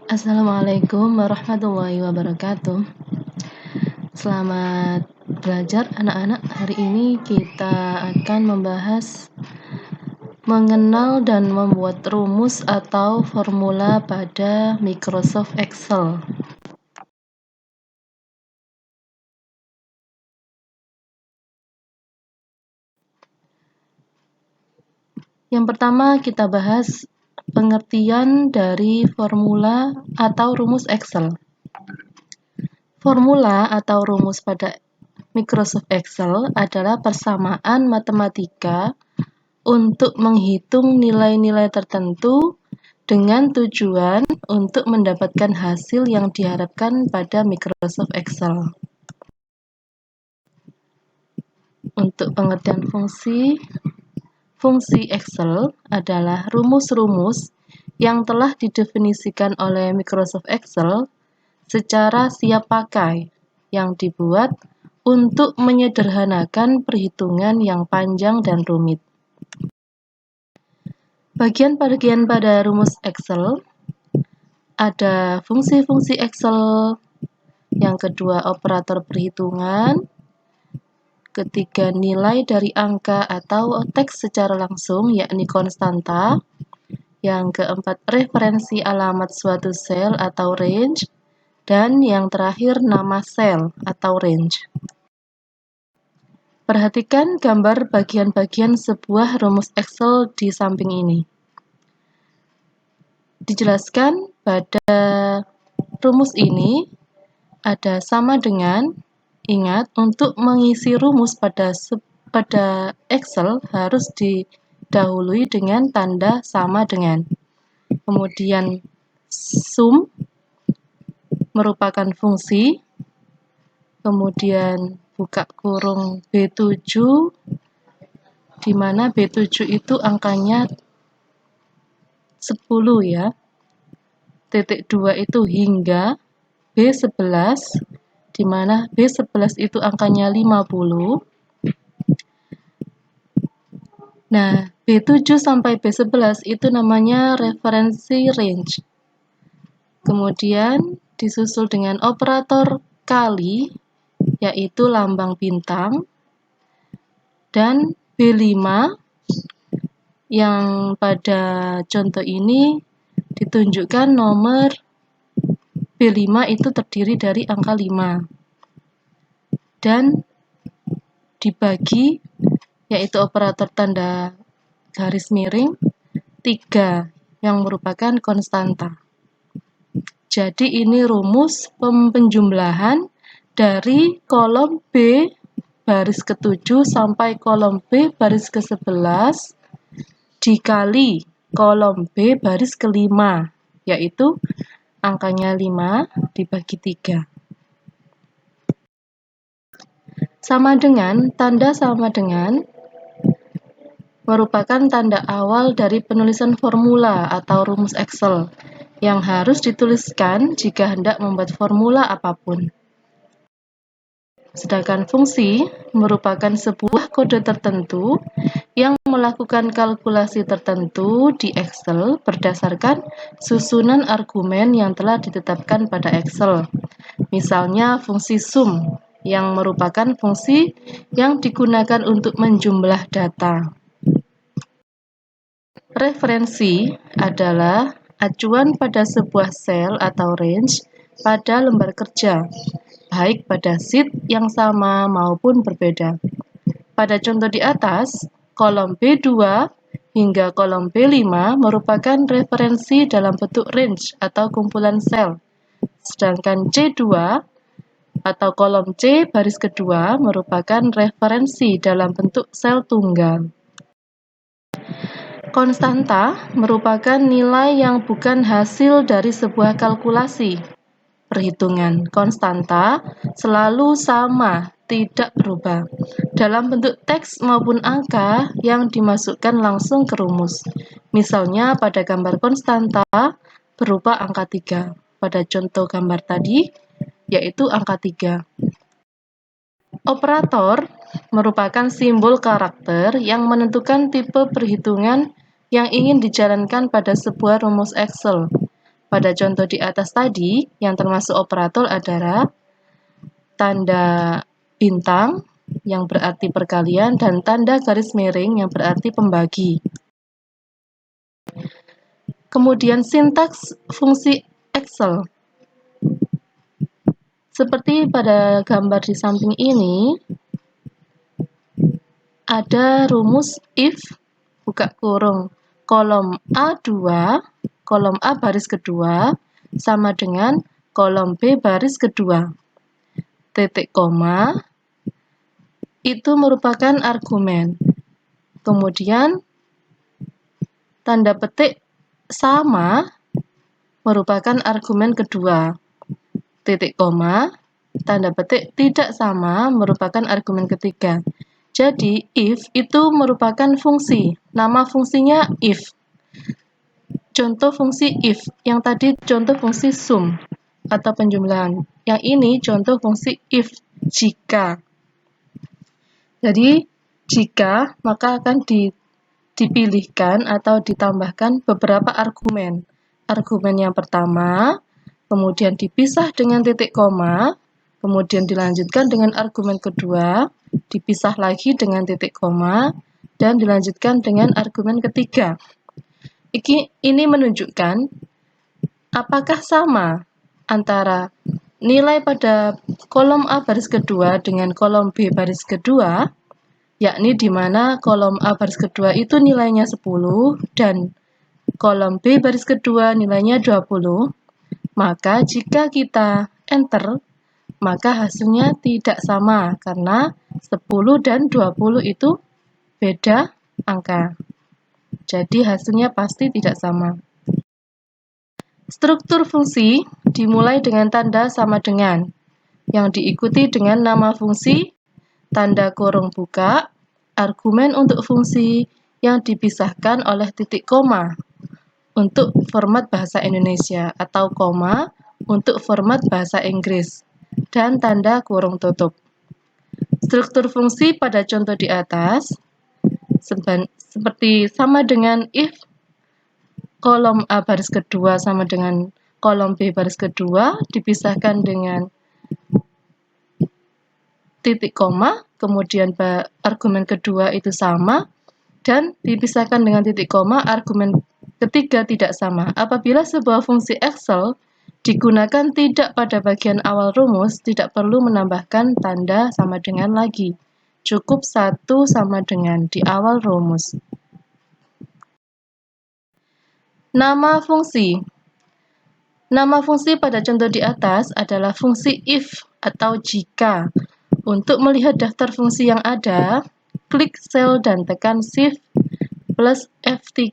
Assalamualaikum warahmatullahi wabarakatuh. Selamat belajar anak-anak. Hari ini kita akan membahas mengenal dan membuat rumus atau formula pada Microsoft Excel. Yang pertama kita bahas pengertian dari formula atau rumus Excel. Formula atau rumus pada Microsoft Excel adalah persamaan matematika untuk menghitung nilai-nilai tertentu dengan tujuan untuk mendapatkan hasil yang diharapkan pada Microsoft Excel. Untuk pengertian fungsi Excel adalah rumus-rumus yang telah didefinisikan oleh Microsoft Excel secara siap pakai yang dibuat untuk menyederhanakan perhitungan yang panjang dan rumit. Bagian-bagian pada rumus Excel ada fungsi-fungsi Excel, yang kedua operator perhitungan, ketiga nilai dari angka atau teks secara langsung yakni konstanta, yang keempat referensi alamat suatu sel atau range, dan yang terakhir nama sel atau range. Perhatikan gambar bagian-bagian sebuah rumus Excel di samping ini. Dijelaskan pada rumus ini ada sama dengan, ingat untuk mengisi rumus pada Excel harus didahului dengan tanda sama dengan. Kemudian sum merupakan fungsi, kemudian buka kurung B7, di mana B7 itu angkanya 10 ya. Titik 2 itu hingga B11, di mana B11 itu angkanya 50. Nah, B7 sampai B11 itu namanya referensi range. Kemudian disusul dengan operator kali, yaitu lambang bintang, dan B5 yang pada contoh ini ditunjukkan nomor B5 itu terdiri dari angka 5 dan dibagi, yaitu operator tanda garis miring 3 yang merupakan konstanta. Jadi ini rumus penjumlahan dari kolom B baris ke-7 sampai kolom B baris ke-11 dikali kolom B baris ke-5, yaitu angkanya 5 dibagi 3. Sama dengan, tanda sama dengan merupakan tanda awal dari penulisan formula atau rumus Excel yang harus dituliskan jika hendak membuat formula apapun. Sedangkan fungsi merupakan sebuah kode tertentu yang melakukan kalkulasi tertentu di Excel berdasarkan susunan argumen yang telah ditetapkan pada Excel. Misalnya fungsi sum yang merupakan fungsi yang digunakan untuk menjumlah data. Referensi adalah acuan pada sebuah sel atau range pada lembar kerja, baik pada sheet yang sama maupun berbeda. Pada contoh di atas, kolom B2 hingga kolom B5 merupakan referensi dalam bentuk range atau kumpulan sel, sedangkan C2 atau kolom C baris kedua merupakan referensi dalam bentuk sel tunggal. Konstanta merupakan nilai yang bukan hasil dari sebuah kalkulasi. Perhitungan konstanta selalu sama, tidak berubah, dalam bentuk teks maupun angka yang dimasukkan langsung ke rumus. Misalnya pada gambar konstanta berupa angka 3. Pada contoh gambar tadi, yaitu angka 3. Operator merupakan simbol karakter yang menentukan tipe perhitungan yang ingin dijalankan pada sebuah rumus Excel. pada contoh di atas tadi, yang termasuk operator adalah tanda bintang yang berarti perkalian dan tanda garis miring yang berarti pembagi. Kemudian sintaks fungsi Excel. Seperti pada gambar di samping ini, ada rumus if buka kurung kolom A2, kolom A baris kedua sama dengan kolom B baris kedua. Titik koma itu merupakan argumen. Kemudian tanda petik sama merupakan argumen kedua. Titik koma, tanda petik tidak sama merupakan argumen ketiga. Jadi, if itu merupakan fungsi. Nama fungsinya if. Contoh fungsi if. Yang tadi contoh fungsi sum atau penjumlahan. Yang ini contoh fungsi if, jika. Jadi, jika maka akan dipilihkan atau ditambahkan beberapa argumen. Argumen yang pertama, kemudian dipisah dengan titik koma, kemudian dilanjutkan dengan argumen kedua, dipisah lagi dengan titik koma, dan dilanjutkan dengan argumen ketiga. Ini menunjukkan apakah sama antara nilai pada kolom A baris kedua dengan kolom B baris kedua, yakni di mana kolom A baris kedua itu nilainya 10 dan kolom B baris kedua nilainya 20. Maka jika kita enter, maka hasilnya tidak sama karena 10 dan 20 itu beda angka. Jadi hasilnya pasti tidak sama. Struktur fungsi dimulai dengan tanda sama dengan, yang diikuti dengan nama fungsi, tanda kurung buka, argumen untuk fungsi yang dipisahkan oleh titik koma untuk format bahasa Indonesia atau koma untuk format bahasa Inggris, dan tanda kurung tutup. Struktur fungsi pada contoh di atas seperti sama dengan if kolom A baris kedua sama dengan kolom B baris kedua dipisahkan dengan titik koma, kemudian argumen kedua itu sama, dan dipisahkan dengan titik koma, argumen ketiga tidak sama. Apabila sebuah fungsi Excel digunakan tidak pada bagian awal rumus, tidak perlu menambahkan tanda sama dengan lagi. Cukup satu sama dengan di awal rumus. Nama fungsi. Nama fungsi pada contoh di atas adalah fungsi if atau jika. Untuk melihat daftar fungsi yang ada, klik sel dan tekan Shift plus F3.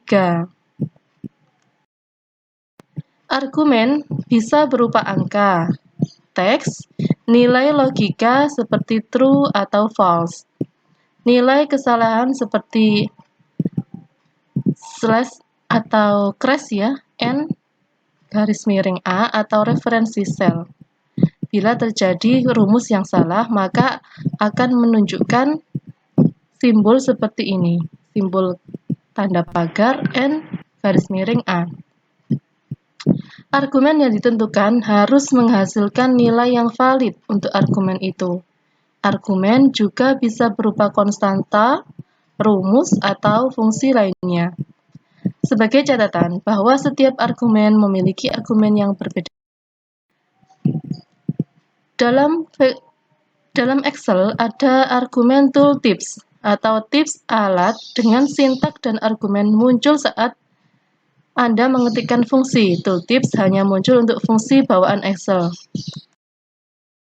Argumen bisa berupa angka, teks, nilai logika seperti true atau false, nilai kesalahan seperti slash atau crash ya, N garis miring A atau referensi sel. Bila terjadi rumus yang salah, maka akan menunjukkan simbol seperti ini, simbol tanda pagar N garis miring A. Argumen yang ditentukan harus menghasilkan nilai yang valid untuk argumen itu. Argumen juga bisa berupa konstanta, rumus, atau fungsi lainnya. Sebagai catatan, bahwa setiap argumen memiliki argumen yang berbeda. Dalam Excel ada argumen tooltips atau tips alat dengan sintak dan argumen muncul saat Anda mengetikkan fungsi. Tooltips hanya muncul untuk fungsi bawaan Excel.